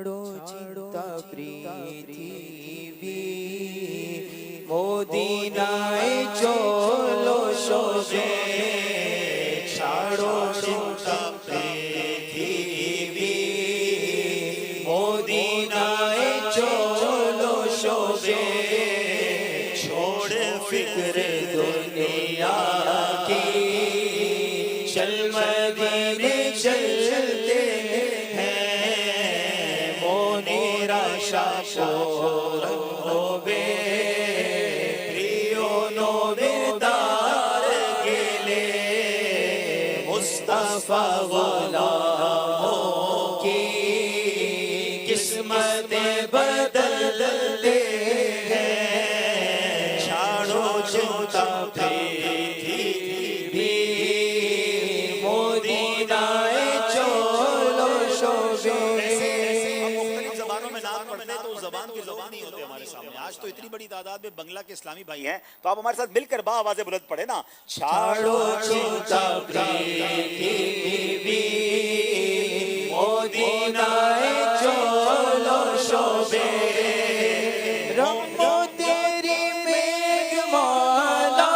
ছাড়ো চিন্তা পৃথিবী মদিনায় চলো সবে ছাড়ো চিন্তা পৃথিবী মদিনায় চলো সবে छोड़ फिक्र दुनिया की चल मदीने चलते हैं मोनेरा शापोरन होबे प्रियो नोबेदार गेले मुस्तफा गुलामों की किस्मतें बदलते आज तो इतनी बड़ी तादाद में बंगला के इस्लामी भाई हैं, तो आप हमारे साथ मिलकर बा आवाज़ें बुलंद पढ़े ना। छाड़ो चिंता पृथ्वी मदीनाए चलो शोभे रमो तेरी मेघमाला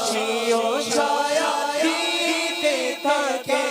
शियो छाया दीते थके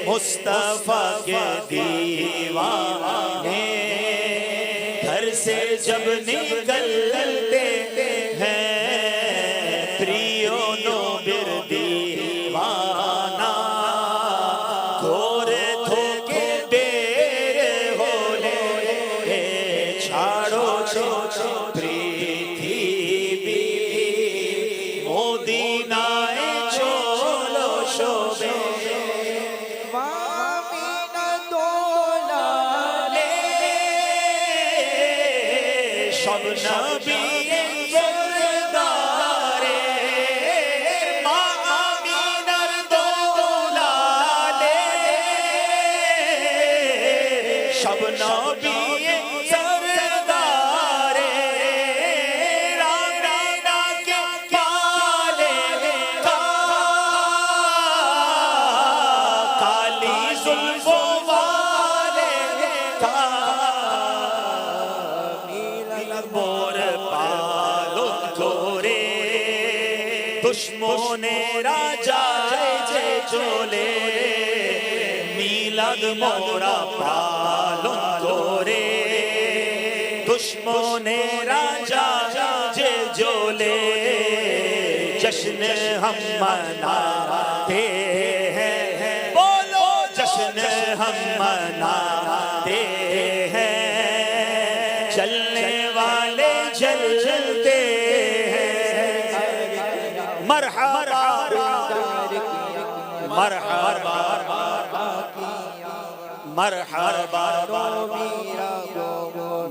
मुस्तफा के दीवाने घर से जब निकलते हैं प्रियो नो बिर दीवाना थोरे थोके बेर होले छाड़ो छो पृथ्वी मोदीनाए चलो शोभे नबी सरदारे मामीनर दोलाले शब नबी सरदारे रामीना के पाले काली जुल्फों वाले दुश्मने राजा जे चोले मिलाद मोरा पालन तोरे दुश्मने राजा जे जोले जश्न हम मनाते हैं बोलो जश्न हम मनाते हैं चलने वाले जलते मरहबा मरहबा मरहबा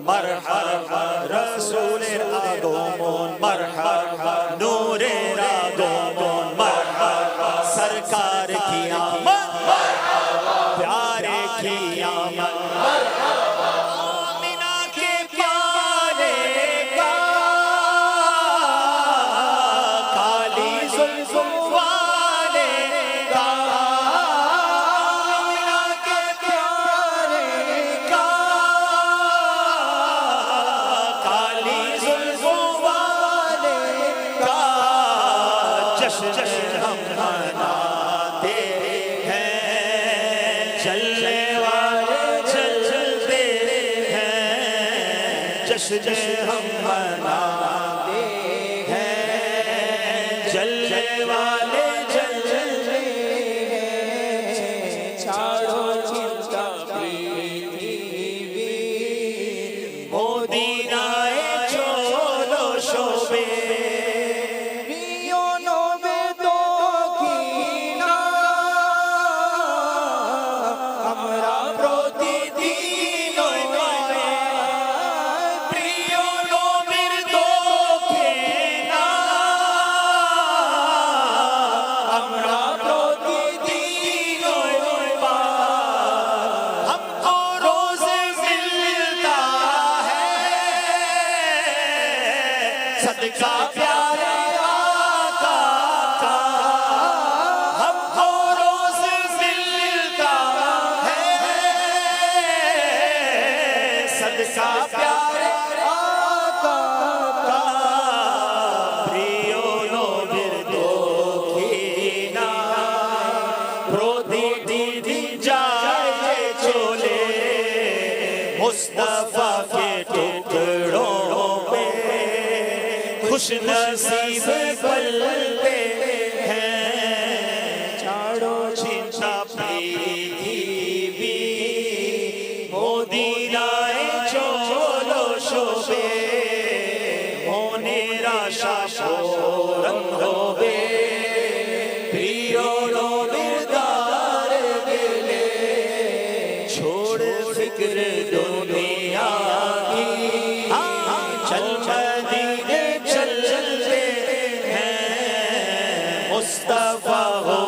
मरहबा रसूल आगमन मरहबा नूरे आगमन मरहबा सरकार की आमद मरहबा प्यारे की आमद मरहबा आमिना के प्यारे का हम मनाते हैं चलने वाले चलते हैं जश्न हम मनाते हैं चलने वाले चलते हैं छाड़ो चिंता पृथ्वी मोदीनाए चलो शोभे मुस्तफा के टुकड़ों पे खुश नसीब पलते हैं। चारों चिंता पृथ्वी मोदी लाए चोलो शोभे होने राशा रंगोबे प्रियो रो बिरदार गिले छोड़ फिक्र दुनिया की चल मदीने चलते हैं। मुस्तफा हो